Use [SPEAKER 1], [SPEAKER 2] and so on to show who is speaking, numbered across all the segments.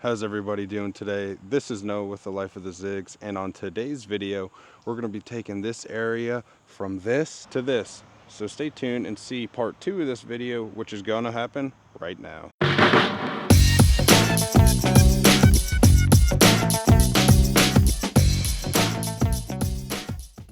[SPEAKER 1] How's everybody doing today? This is Noah with the Life of the Zigs, and on today's video we're going to be taking this area from this to this. So stay tuned and see part 2 of this video, which is going to happen right now.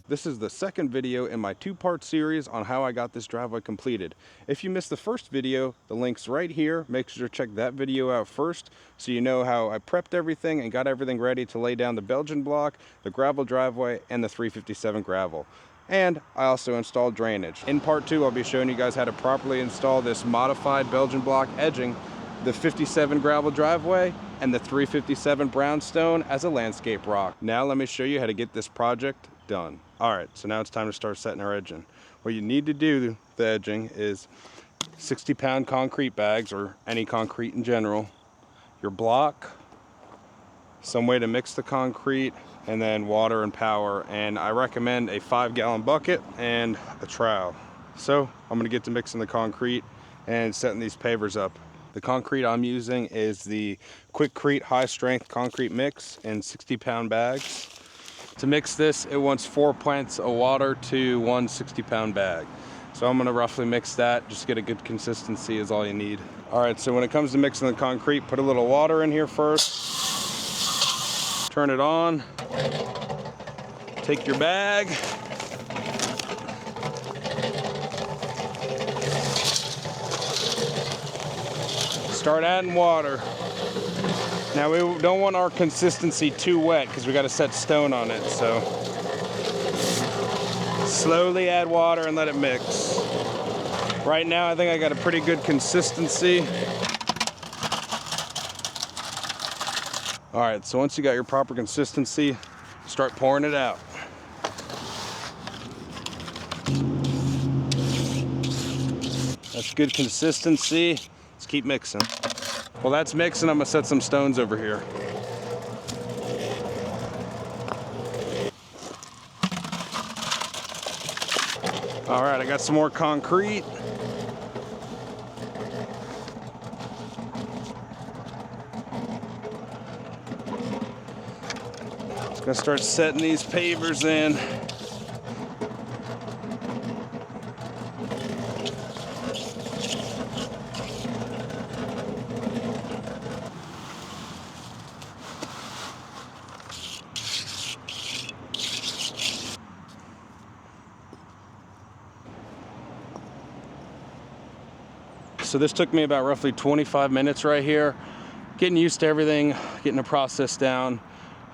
[SPEAKER 1] This is the second video in my 2-part series on how I got this driveway completed. If you missed the first video, the link's right here. Make sure to check that video out first so you know how I prepped everything and got everything ready to lay down the Belgian block, the gravel driveway, and the 357 gravel. And I also installed drainage. In part 2, I'll be showing you guys how to properly install this modified Belgian block edging, the 57 gravel driveway, and the 357 brownstone as a landscape rock. Now let me show you how to get this project done. Alright, so now it's time to start setting our edging. What you need to do, the edging, is 60-pound concrete bags, or any concrete in general, your block, some way to mix the concrete, and then water and power. And I recommend a 5-gallon bucket and a trowel. So I'm going to get to mixing the concrete and setting these pavers up. The concrete I'm using is the Quickcrete high strength concrete mix in 60-pound bags. To mix this, it wants 4 pints of water to 1 60-pound bag. So I'm gonna roughly mix that, just get a good consistency is all you need. All right, so when it comes to mixing the concrete, put a little water in here first. Turn it on. Take your bag. Start adding water. Now we don't want our consistency too wet because we got to set stone on it, so slowly add water and let it mix. Right now I think I got a pretty good consistency. Alright, so once you got your proper consistency, start pouring it out. That's good consistency. Let's keep mixing. While that's mixing, I'm gonna set some stones over here. All right, I got some more concrete. Just gonna start setting these pavers in. So this took me about roughly 25 minutes right here. Getting used to everything, getting the process down.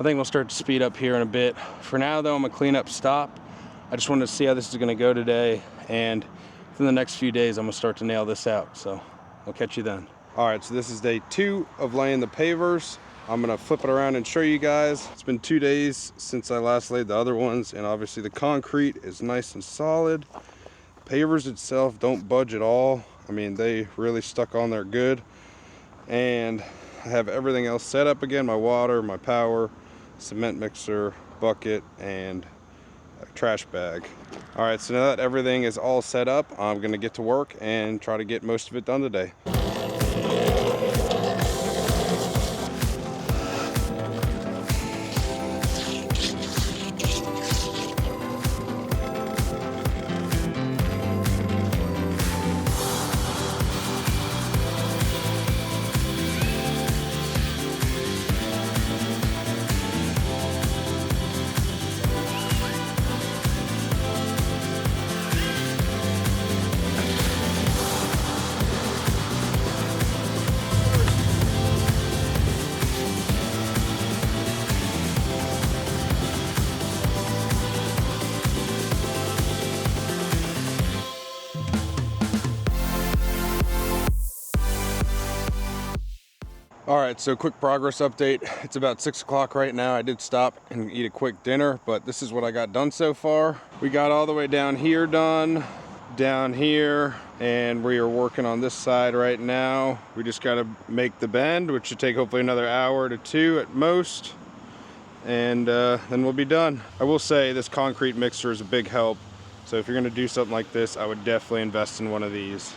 [SPEAKER 1] I think we'll start to speed up here in a bit. For now though, I'm gonna clean up stop. I just wanted to see how this is gonna go today, and within the next few days, I'm gonna start to nail this out. So I'll catch you then. All right, so this is day 2 of laying the pavers. I'm gonna flip it around and show you guys. It's been 2 days since I last laid the other ones, and obviously the concrete is nice and solid. Pavers itself don't budge at all. I mean, they really stuck on there good. And I have everything else set up again, my water, my power, cement mixer, bucket, and a trash bag. All right, so now that everything is all set up, I'm gonna get to work and try to get most of it done today. All right, so quick progress update. It's about 6 o'clock right now. I did stop and eat a quick dinner, but this is what I got done so far. We got all the way down here done, down here, and we are working on this side right now. We just got to make the bend, which should take hopefully another hour to 2 at most, and then we'll be done. I will say this concrete mixer is a big help, so if you're going to do something like this, I would definitely invest in one of these.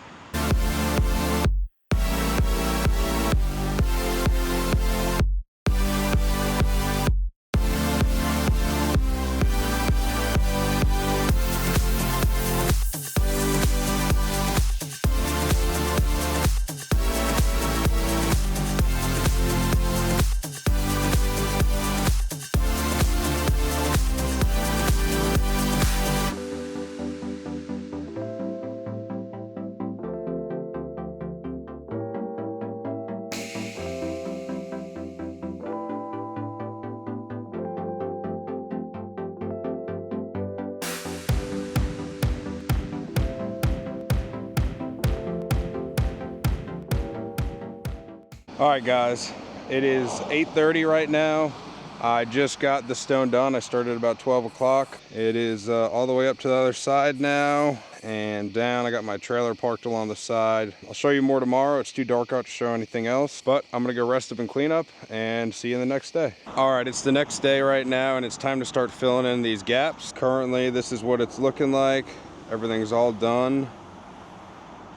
[SPEAKER 1] All right, guys, it is 8:30 right now. I just got the stone done. I started about 12 o'clock. It is all the way up to the other side now and down. I got my trailer parked along the side. I'll show you more tomorrow. It's too dark out to show anything else, but I'm gonna go rest up and clean up and see you the next day. All right, it's the next day right now and it's time to start filling in these gaps. Currently, this is what it's looking like. Everything's all done.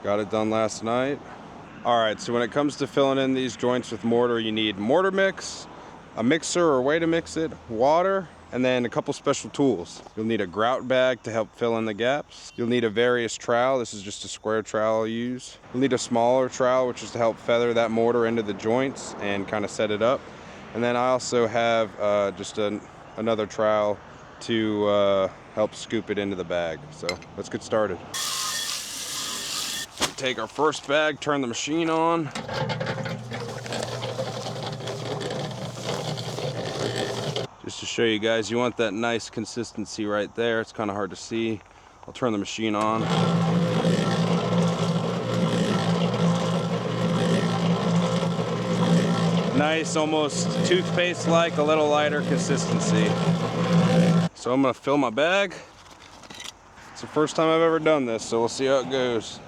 [SPEAKER 1] Got it done last night. All right, so when it comes to filling in these joints with mortar, you need mortar mix, a mixer or a way to mix it, water, and then a couple special tools. You'll need a grout bag to help fill in the gaps. You'll need a various trowel. This is just a square trowel I'll use. You'll need a smaller trowel, which is to help feather that mortar into the joints and kind of set it up. And then I also have another trowel to help scoop it into the bag. So let's get started. Take our first bag, turn the machine on. Just to show you guys, you want that nice consistency right there. It's kind of hard to see. I'll turn the machine on. Nice, almost toothpaste-like, a little lighter consistency. So I'm gonna fill my bag. It's the first time I've ever done this, so we'll see how it goes.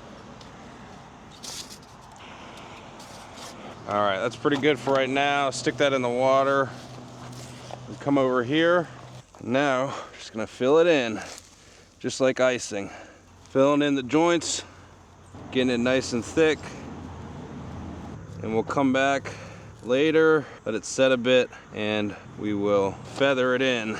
[SPEAKER 1] All right, that's pretty good for right now. Stick that in the water. And come over here. Now, just gonna fill it in, just like icing. Filling in the joints, getting it nice and thick. And we'll come back later, let it set a bit, and we will feather it in.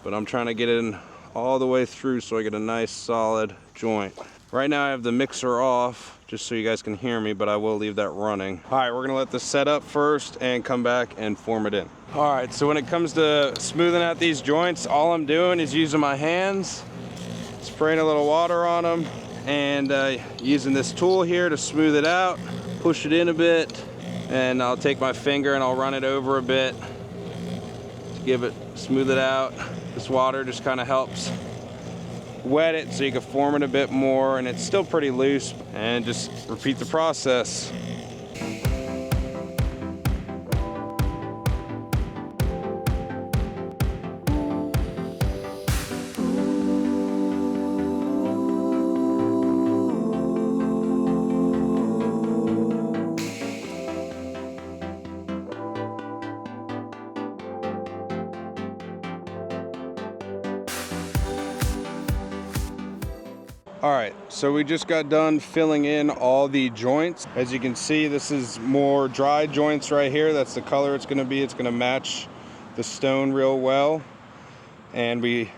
[SPEAKER 1] But I'm trying to get it in all the way through so I get a nice solid joint. Right now I have the mixer off, just so you guys can hear me, but I will leave that running. All right, we're gonna let this set up first and come back and form it in. All right, so when it comes to smoothing out these joints, all I'm doing is using my hands, spraying a little water on them, and using this tool here to smooth it out, push it in a bit, and I'll take my finger and I'll run it over a bit to smooth it out. This water just kind of helps wet it so you can form it a bit more, and it's still pretty loose, and just repeat the process. All right, so we just got done filling in all the joints. As you can see, this is more dry joints right here. That's the color it's gonna be. It's gonna match the stone real well. And we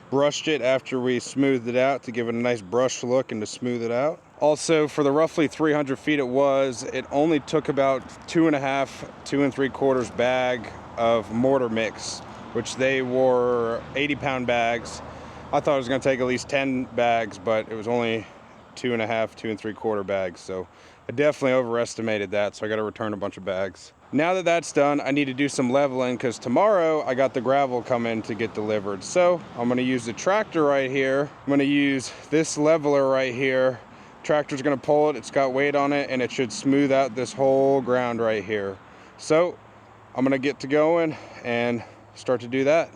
[SPEAKER 1] brushed it after we smoothed it out to give it a nice brush look and to smooth it out. Also, for the roughly 300 feet it only took about 2.5, 2 3/4 bag of mortar mix, which they were 80-pound bags. I thought it was gonna take at least 10 bags, but it was only 2.5, 2 3/4 bags. So I definitely overestimated that, so I gotta return a bunch of bags. Now that that's done, I need to do some leveling because tomorrow I got the gravel coming to get delivered. So I'm gonna use the tractor right here. I'm gonna use this leveler right here. Tractor's gonna pull it, it's got weight on it, and it should smooth out this whole ground right here. So I'm gonna get to going and start to do that.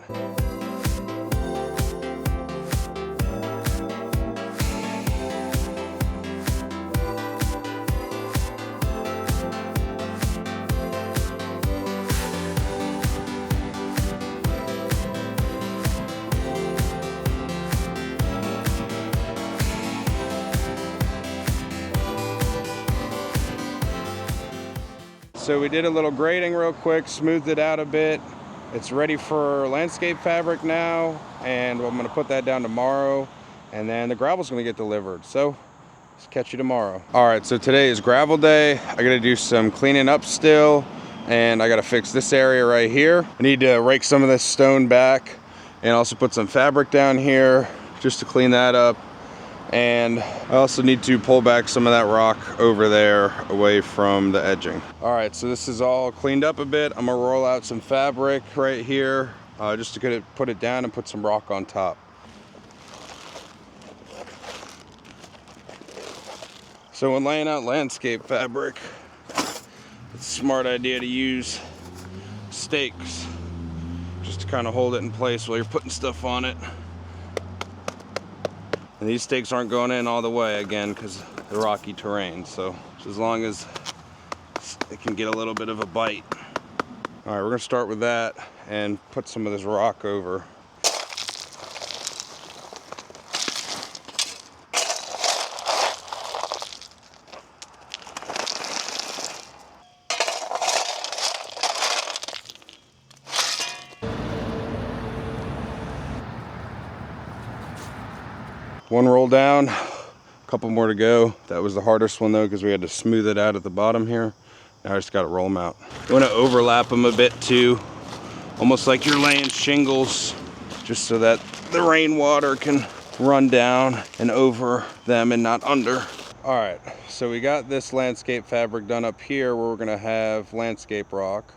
[SPEAKER 1] So we did a little grading real quick, smoothed it out a bit. It's ready for landscape fabric now, and I'm gonna put that down tomorrow, and then the gravel's gonna get delivered. So let's catch you tomorrow. All right, so today is gravel day. I gotta do some cleaning up still, and I gotta fix this area right here. I need to rake some of this stone back and also put some fabric down here just to clean that up. And I also need to pull back some of that rock over there away from the edging. All right, so this is all cleaned up a bit. I'm gonna roll out some fabric right here just to put it down and put some rock on top. So when laying out landscape fabric, it's a smart idea to use stakes just to kind of hold it in place while you're putting stuff on it. And these stakes aren't going in all the way again because of the rocky terrain, so as long as it can get a little bit of a bite. All right, we're gonna start with that and put some of this rock over. One roll down, a couple more to go. That was the hardest one though because we had to smooth it out at the bottom here. Now I just gotta roll them out. You wanna overlap them a bit too, almost like you're laying shingles, just so that the rainwater can run down and over them and not under. All right, so we got this landscape fabric done up here where we're gonna have landscape rock.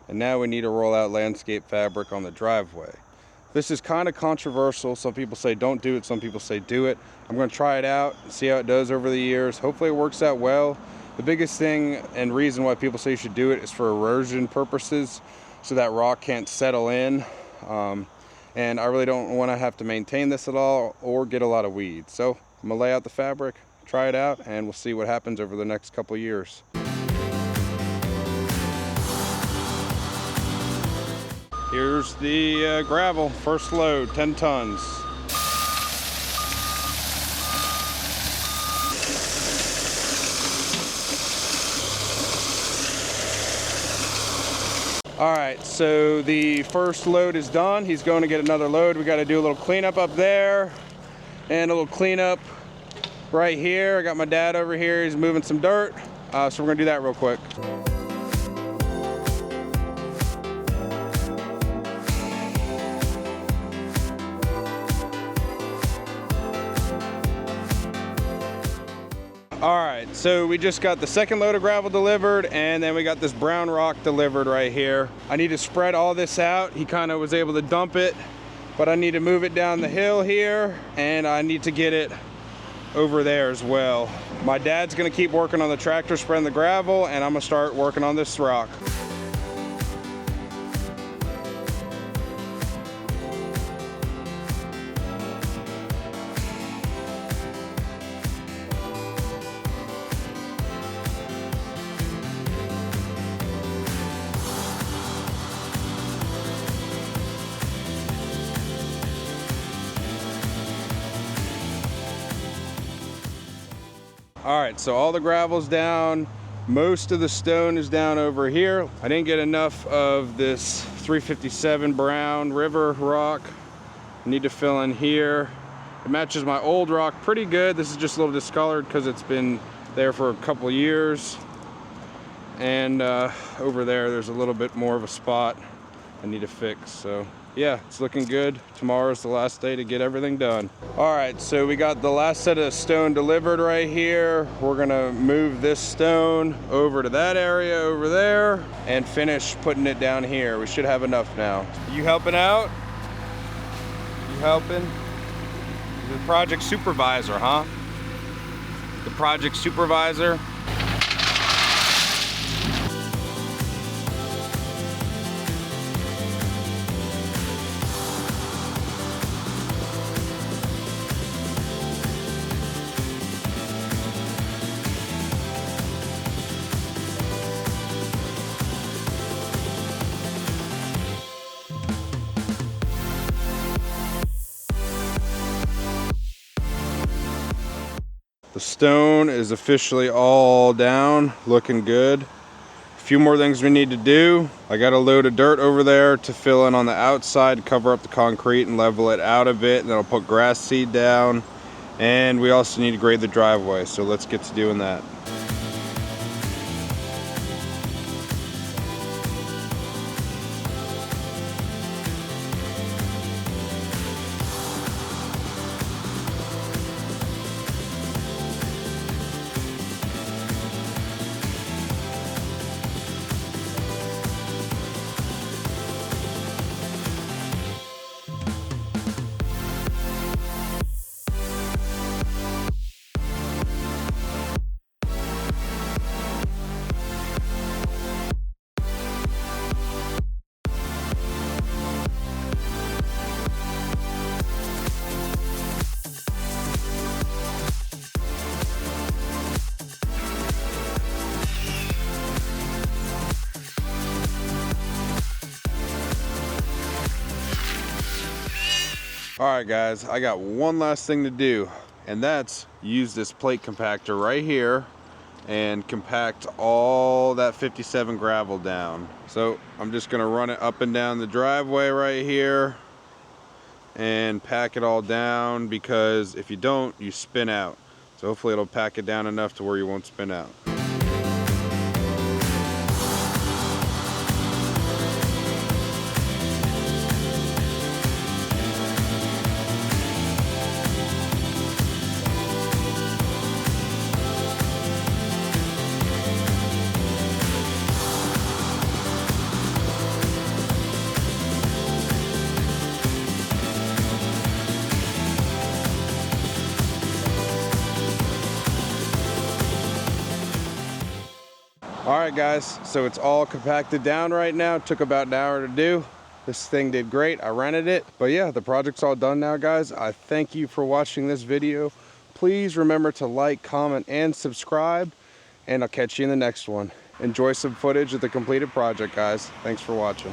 [SPEAKER 1] And now we need to roll out landscape fabric on the driveway. This is kind of controversial. Some people say don't do it, some people say do it. I'm gonna try it out, see how it does over the years. Hopefully it works out well. The biggest thing and reason why people say you should do it is for erosion purposes, so that rock can't settle in. And I really don't wanna have to maintain this at all or get a lot of weeds. So I'm gonna lay out the fabric, try it out, and we'll see what happens over the next couple of years. Here's the gravel, first load, 10 tons. All right, so the first load is done. He's going to get another load. We got to do a little cleanup up there and a little cleanup right here. I got my dad over here. He's moving some dirt. So we're gonna do that real quick. All right, so we just got the second load of gravel delivered, and then we got this brown rock delivered right here. I need to spread all this out. He kind of was able to dump it, but I need to move it down the hill here, and I need to get it over there as well. My dad's gonna keep working on the tractor spreading the gravel, and I'm gonna start working on this rock. All right, so all the gravel's down. Most of the stone is down over here. I didn't get enough of this 357 brown river rock. I need to fill in here. It matches my old rock pretty good. This is just a little discolored because it's been there for a couple of years. And over there's a little bit more of a spot I need to fix. So yeah, it's looking good. Tomorrow's the last day to get everything done. All right, so we got the last set of stone delivered right here. We're gonna move this stone over to that area over there and finish putting it down here. We should have enough now. You helping out? You helping? The project supervisor, huh? The project supervisor. The stone is officially all down, looking good. A few more things we need to do. I got a load of dirt over there to fill in on the outside, cover up the concrete and level it out a bit, and then I'll put grass seed down. And we also need to grade the driveway, so let's get to doing that. Alright guys, I got one last thing to do, and that's use this plate compactor right here and compact all that 57 gravel down. So I'm just gonna run it up and down the driveway right here and pack it all down, because if you don't, you spin out. So hopefully it'll pack it down enough to where you won't spin out. Alright guys, so it's all compacted down right now. It took about an hour to do. This thing did great. I rented it. But yeah, the project's all done now, guys. I thank you for watching this video. Please remember to like, comment, and subscribe. And I'll catch you in the next one. Enjoy some footage of the completed project, guys. Thanks for watching.